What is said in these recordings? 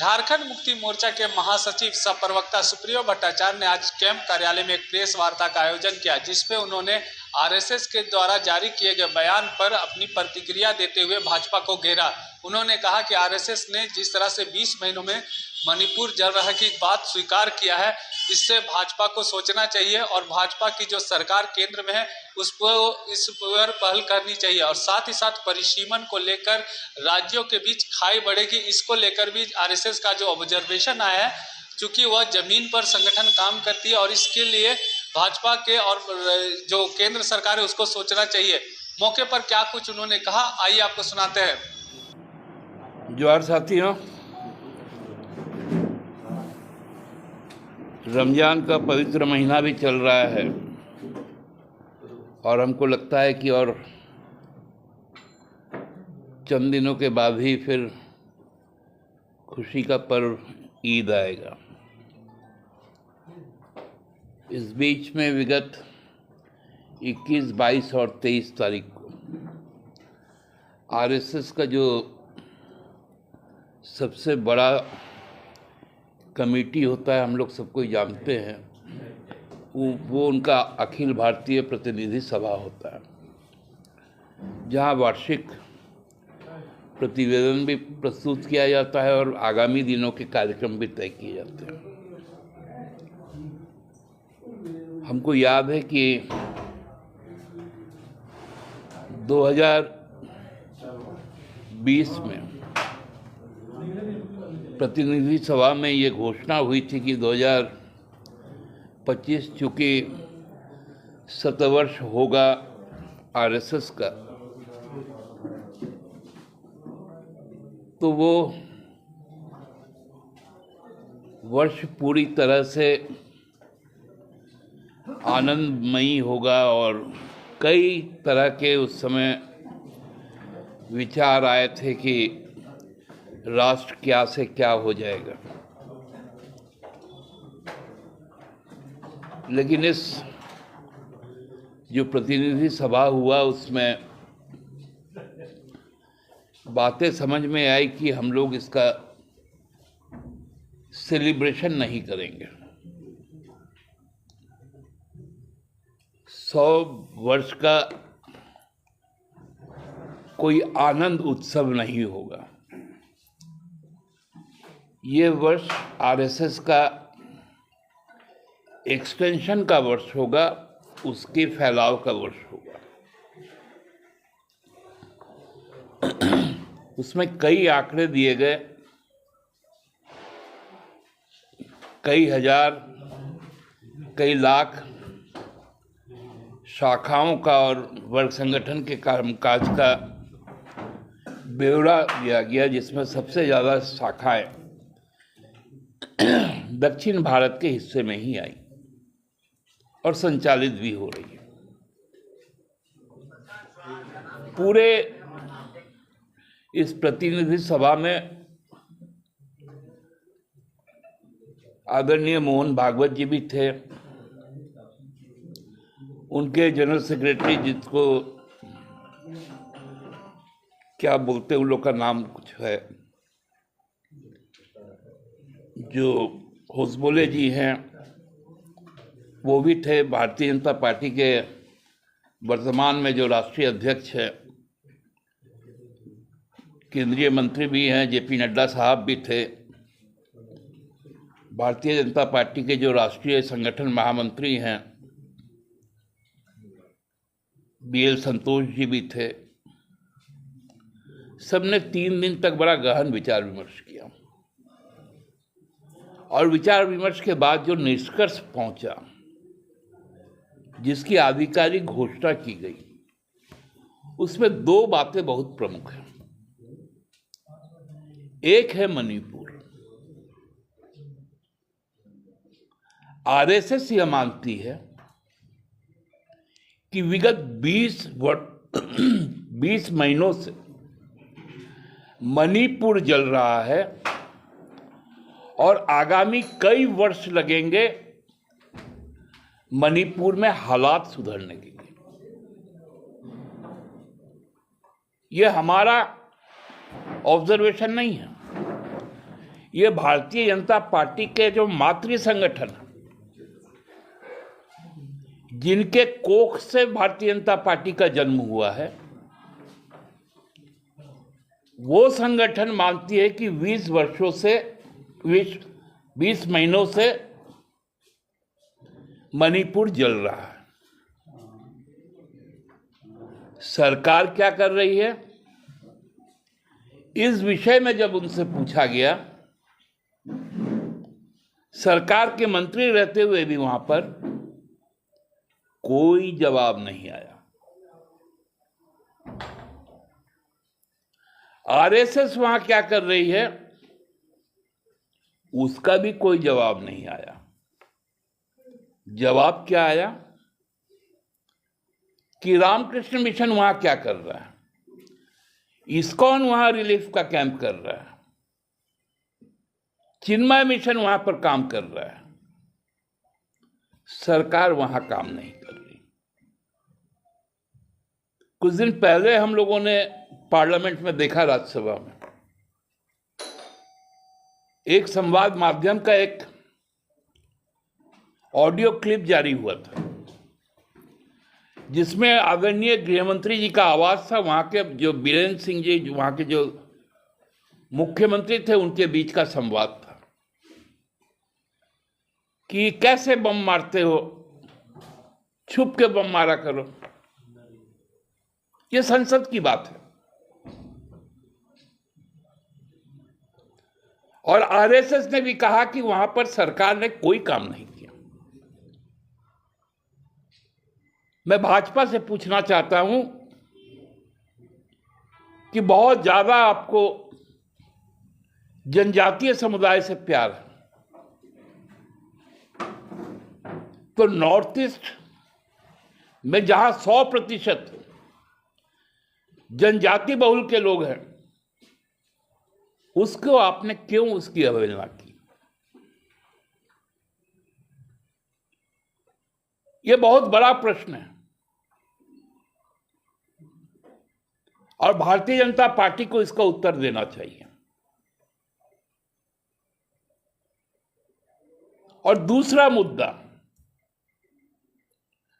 झारखंड मुक्ति मोर्चा के महासचिव सह प्रवक्ता सुप्रियो भट्टाचार्य ने आज कैंप कार्यालय में एक प्रेस वार्ता का आयोजन किया, जिसमें उन्होंने आरएसएस के द्वारा जारी किए गए बयान पर अपनी प्रतिक्रिया देते हुए भाजपा को घेरा। उन्होंने कहा कि आरएसएस ने जिस तरह से 20 महीनों में मणिपुर जल रहा की बात स्वीकार किया है, इससे भाजपा को सोचना चाहिए और भाजपा की जो सरकार केंद्र में है इस पर पहल करनी चाहिए और साथ ही साथ परिसीमन को लेकर राज्यों के बीच खाई बढ़ेगी, इसको लेकर भी आरएसएस का जो ऑब्जर्वेशन आया है, चूंकि वह जमीन पर संगठन काम करती है और इसके लिए भाजपा के और जो केंद्र सरकार है उसको सोचना चाहिए। मौके पर क्या कुछ उन्होंने कहा, आइए आपको सुनाते हैं। जोहार साथियों, रमजान का पवित्र महीना भी चल रहा है और हमको लगता है कि और चंद दिनों के बाद ही फिर खुशी का पर्व ईद आएगा। इस बीच में विगत 21, 22 और 23 तारीख को आरएसएस का जो सबसे बड़ा कमेटी होता है, हम लोग सबको जानते हैं, वो उनका अखिल भारतीय प्रतिनिधि सभा होता है, जहां वार्षिक प्रतिवेदन भी प्रस्तुत किया जाता है और आगामी दिनों के कार्यक्रम भी तय किए जाते हैं। हमको याद है कि 2020 में प्रतिनिधि सभा में ये घोषणा हुई थी कि 2025 चूँकि शतवर्ष होगा आरएसएस का, तो वो वर्ष पूरी तरह से आनंदमयी होगा और कई तरह के उस समय विचार आए थे कि राष्ट्र क्या से क्या हो जाएगा। लेकिन इस जो प्रतिनिधि सभा हुआ उसमें बातें समझ में आई कि हम लोग इसका सेलिब्रेशन नहीं करेंगे। 100 वर्ष का कोई आनंद उत्सव नहीं होगा। ये वर्ष आरएसएस का एक्सटेंशन का वर्ष होगा, उसके फैलाव का वर्ष होगा। उसमें कई आंकड़े दिए गए, कई हजार, कई लाख शाखाओं का और वर्ग संगठन के कामकाज का ब्यौरा दिया गया, जिसमें सबसे ज़्यादा शाखाएं दक्षिण भारत के हिस्से में ही आई और संचालित भी हो रही है। पूरे इस प्रतिनिधि सभा में आदरणीय मोहन भागवत जी भी थे, उनके जनरल सेक्रेटरी, जिसको क्या बोलते उन लोग का नाम कुछ है, जो होसबोले जी हैं, वो भी थे। भारतीय जनता पार्टी के वर्तमान में जो राष्ट्रीय अध्यक्ष है, केंद्रीय मंत्री भी हैं, जेपी नड्डा साहब भी थे। भारतीय जनता पार्टी के जो राष्ट्रीय संगठन महामंत्री हैं, बीएल संतोष जी भी थे। सबने 3 दिन तक बड़ा गहन विचार विमर्श किया और विचार विमर्श के बाद जो निष्कर्ष पहुंचा, जिसकी आधिकारिक घोषणा की गई, उसमें 2 बातें बहुत प्रमुख हैं। एक है मणिपुर। आरएसएस यह मानती है कि विगत 20 महीनों से मणिपुर जल रहा है और आगामी कई वर्ष लगेंगे मणिपुर में हालात सुधरने के लिए। यह हमारा ऑब्जर्वेशन नहीं है, ये भारतीय जनता पार्टी के जो मातृ संगठन, जिनके कोख से भारतीय जनता पार्टी का जन्म हुआ है, वो संगठन मानती है कि 20 वर्षों से 20 महीनों से मणिपुर जल रहा है। सरकार क्या कर रही है, इस विषय में जब उनसे पूछा गया, सरकार के मंत्री रहते हुए भी वहां पर कोई जवाब नहीं आया। आरएसएस वहां क्या कर रही है, उसका भी कोई जवाब नहीं आया। जवाब क्या आया कि रामकृष्ण मिशन वहां क्या कर रहा है, इस्कॉन वहां रिलीफ का कैंप कर रहा है, चिन्मय मिशन वहां पर काम कर रहा है, सरकार वहां काम नहीं कर रही। कुछ दिन पहले हम लोगों ने पार्लियामेंट में देखा, राज्यसभा में एक संवाद माध्यम का एक ऑडियो क्लिप जारी हुआ था, जिसमें आदरणीय गृहमंत्री जी का आवाज था। वहां के जो बीरेंद्र सिंह जी, वहां के जो मुख्यमंत्री थे, उनके बीच का संवाद था कि कैसे बम मारते हो, छुप के बम मारा करो। ये संसद की बात है। और आरएसएस ने भी कहा कि वहां पर सरकार ने कोई काम नहीं किया। मैं भाजपा से पूछना चाहता हूं कि बहुत ज्यादा आपको जनजातीय समुदाय से प्यार है, तो नॉर्थ ईस्ट में जहां 100% जनजाति बहुल के लोग हैं, उसको आपने क्यों उसकी अवहेलना की? यह बहुत बड़ा प्रश्न है और भारतीय जनता पार्टी को इसका उत्तर देना चाहिए। और दूसरा मुद्दा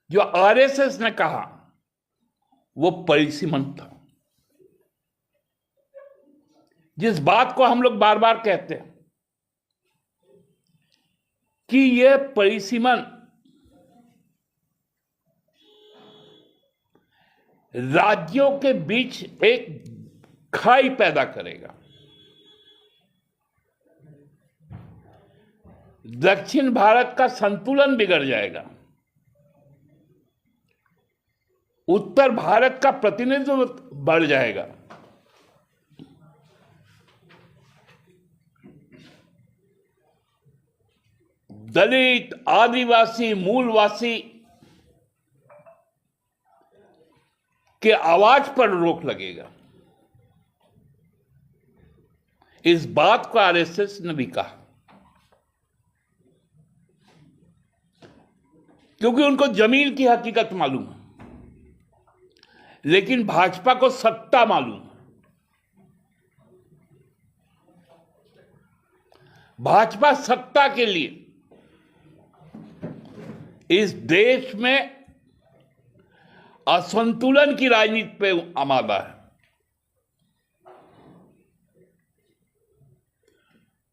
जो आरएसएस ने कहा, वो परिसीमन था। जिस बात को हम लोग बार बार कहते हैं कि यह परिसीमन राज्यों के बीच एक खाई पैदा करेगा। दक्षिण भारत का संतुलन बिगड़ जाएगा, उत्तर भारत का प्रतिनिधित्व बढ़ जाएगा। दलित, आदिवासी, मूलवासी के आवाज पर रोक लगेगा। इस बात को आरएसएस ने भी कहा, क्योंकि उनको जमीन की हकीकत मालूम है, लेकिन भाजपा को सत्ता मालूम है। भाजपा सत्ता के लिए इस देश में असंतुलन की राजनीति पे आमादा है।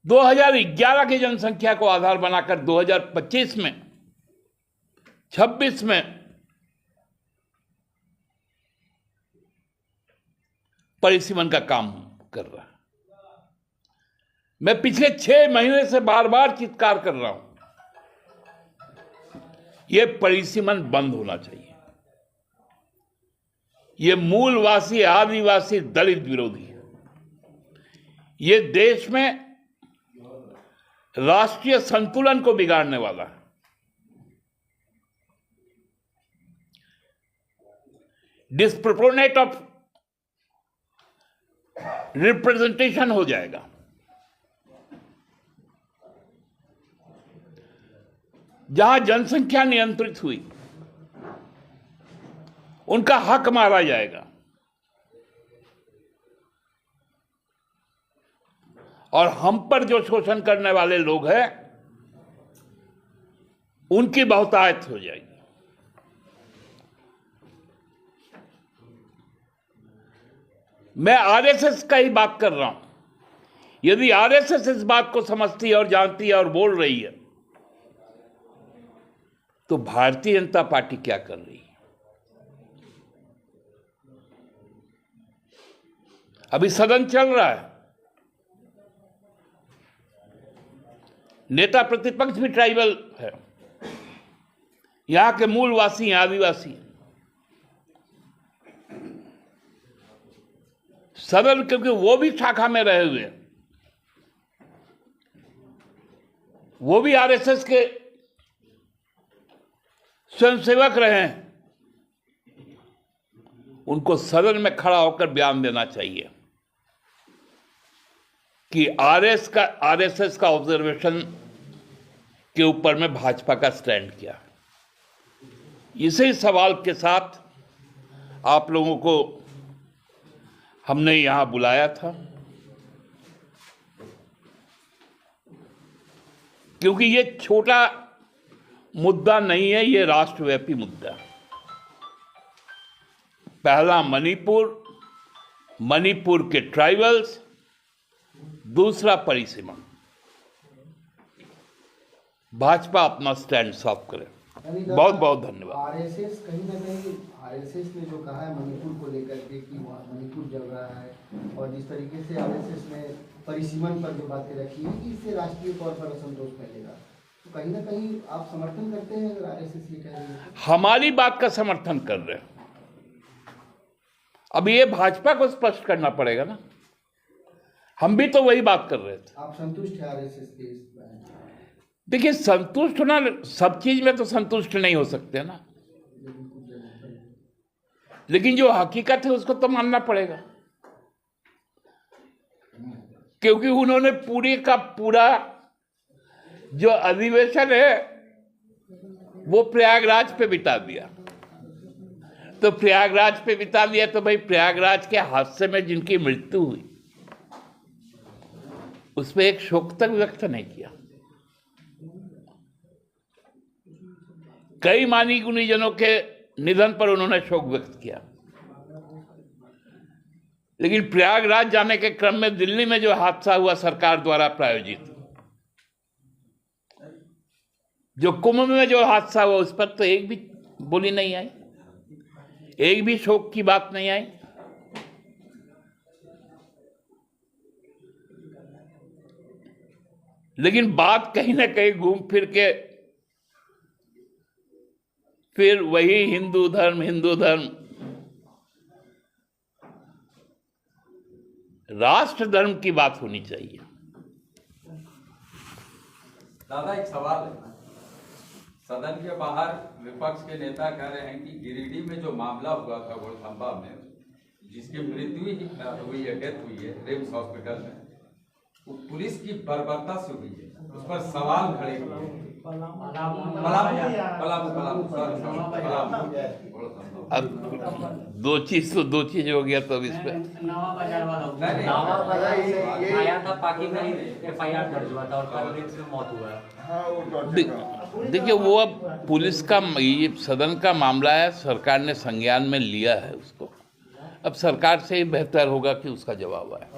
2011 की जनसंख्या को आधार बनाकर 2025 में 26 में परिसीमन का काम कर रहा है। मैं पिछले 6 महीने से बार बार चित्कार कर रहा हूं, यह परिसीमन बंद होना चाहिए। यह मूलवासी, आदिवासी, दलित विरोधी है। यह देश में राष्ट्रीय संतुलन को बिगाड़ने वाला है। डिस्प्रोपोर्शनेट ऑफ रिप्रेजेंटेशन हो जाएगा। जहां जनसंख्या नियंत्रित हुई, उनका हक मारा जाएगा। और हम पर जो शोषण करने वाले लोग हैं उनकी बहुतायत हो जाएगी। मैं आरएसएस का ही बात कर रहा हूं। यदि आरएसएस इस बात को समझती है और जानती है और बोल रही है, तो भारतीय जनता पार्टी क्या कर रही है? अभी सदन चल रहा है, नेता प्रतिपक्ष भी ट्राइबल है, यहां के मूलवासी हैं, आदिवासी। सदन, क्योंकि वो भी शाखा में रहे हुए हैं, वो भी आरएसएस के स्वयंसेवक रहे हैं, उनको सदन में खड़ा होकर बयान देना चाहिए कि आरएसएस का ऑब्जर्वेशन के ऊपर में भाजपा का स्टैंड क्या है। इसी सवाल के साथ आप लोगों को हमने यहां बुलाया था, क्योंकि ये छोटा मुद्दा नहीं है, ये राष्ट्रव्यापी मुद्दा है। पहला मणिपुर के ट्राइबल्स, दूसरा परिसीमा। भाजपा अपना स्टैंड साफ करे। बहुत बहुत धन्यवाद। आरएसएस कहीं ना कहीं आरएसएस ने जो कहा है मणिपुर को लेकर के कि मणिपुर जल रहा है, और जिस तरीके से आरएसएस ने परिसीमन पर जो बातें रखी है कि इससे राष्ट्रीय तौर पर असंतोष फैलेगा, तो कहीं ना कहीं आप समर्थन करते हैं अगर आरएसएस ये कह रही है? हमारी बात का समर्थन कर रहे हैं। अब ये भाजपा को स्पष्ट करना पड़ेगा ना, हम भी तो वही बात कर रहे थे। आप संतुष्ट हैं आरएसएस के इस? देखिए, संतुष्ट होना, सब चीज में तो संतुष्ट नहीं हो सकते ना, लेकिन जो हकीकत है उसको तो मानना पड़ेगा, क्योंकि उन्होंने पूरे का पूरा जो अधिवेशन है वो प्रयागराज पे बिता दिया। तो प्रयागराज पे बिता दिया तो भाई प्रयागराज के हादसे में जिनकी मृत्यु हुई उस पर एक शोक तक व्यक्त नहीं किया। कई मानी गुणीजनों के निधन पर उन्होंने शोक व्यक्त किया, लेकिन प्रयागराज जाने के क्रम में दिल्ली में जो हादसा हुआ सरकार द्वारा प्रायोजित, जो कुंभ में जो हादसा हुआ, उस पर तो एक भी बोली नहीं आई, एक भी शोक की बात नहीं आई। लेकिन बात कहीं ना कहीं घूम फिर के फिर वही हिंदू धर्म राष्ट्र धर्म की बात होनी चाहिए। दादा, एक सवाल है। सदन के बाहर विपक्ष के नेता कह रहे हैं कि गिरिडीह में जो मामला हुआ था घोड़खंबा में, जिसकी मृत्यु हुई है, डेथ हुई है रिम्स हॉस्पिटल में, वो पुलिस की बर्बरता से हुई है, उस पर सवाल खड़े हुए हैं। अब दो चीज हो गया, तो अब इस पे देखिए, वो अब पुलिस का, ये सदन का मामला है, सरकार ने संज्ञान में लिया है उसको। अब सरकार से ही बेहतर होगा कि उसका जवाब आए।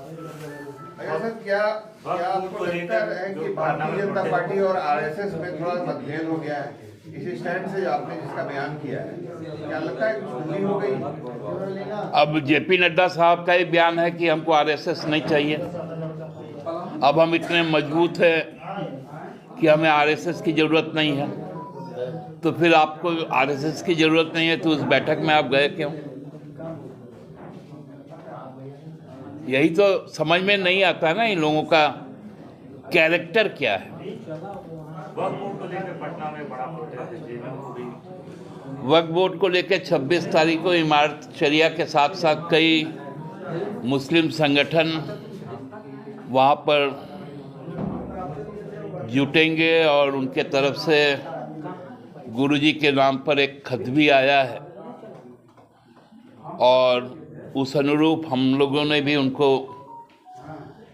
सर, क्या आपको लगता है कि भारतीय जनता पार्टी और आरएसएस में थोड़ा मतभेद हो गया है इसी स्टैंड से आपने जिसका बयान किया है? क्या लगता है कुछ दूरी हो गई? अब जेपी नड्डा साहब का ही बयान है कि हमको आरएसएस नहीं चाहिए। अब हम इतने मजबूत हैं कि हमें आरएसएस की जरूरत नहीं है, तो फिर आपको आरएसएस की जरूरत नहीं है तो उस बैठक में आप गए क्यों? यही तो समझ में नहीं आता है ना, इन लोगों का कैरेक्टर क्या है। वक्फ बोर्ड को लेकर 26 तारीख को इमारत शरिया के साथ साथ कई मुस्लिम संगठन वहाँ पर जुटेंगे और उनके तरफ से गुरुजी के नाम पर एक खत भी आया है, और उस अनुरूप हम लोगों ने भी उनको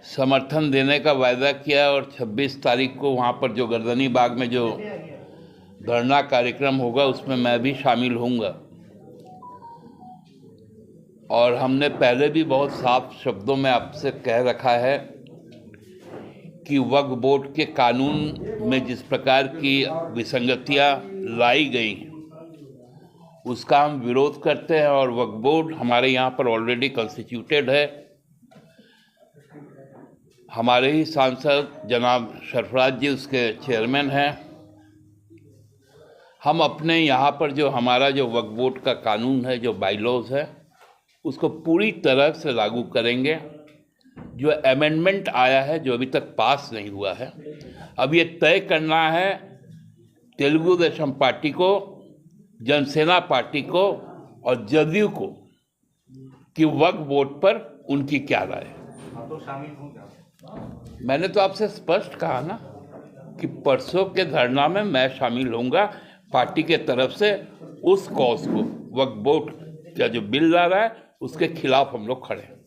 समर्थन देने का वायदा किया और 26 तारीख को वहाँ पर जो गर्दनी बाग में जो धरना कार्यक्रम होगा उसमें मैं भी शामिल होऊंगा। और हमने पहले भी बहुत साफ शब्दों में आपसे कह रखा है कि वक्फ बोर्ड के कानून में जिस प्रकार की विसंगतियां लाई गई उसका हम विरोध करते हैं और वक्फ बोर्ड हमारे यहाँ पर ऑलरेडी कॉन्स्टिट्यूटेड है। हमारे ही सांसद जनाब सरफराज जी उसके चेयरमैन हैं। हम अपने यहाँ पर जो हमारा जो वक्फ बोर्ड का कानून है, जो बाईलॉज है, उसको पूरी तरह से लागू करेंगे। जो अमेंडमेंट आया है जो अभी तक पास नहीं हुआ है, अब ये तय करना है तेलुगु देशम पार्टी को, जनसेना पार्टी को और जदयू को कि वक्फ बोर्ड पर उनकी क्या राय है। मैंने तो आपसे स्पष्ट कहा ना कि परसों के धरना में मैं शामिल होऊंगा पार्टी के तरफ से। उस कॉज को, वक्फ बोर्ड का जो बिल ला रहा है उसके खिलाफ हम लोग खड़े हैं।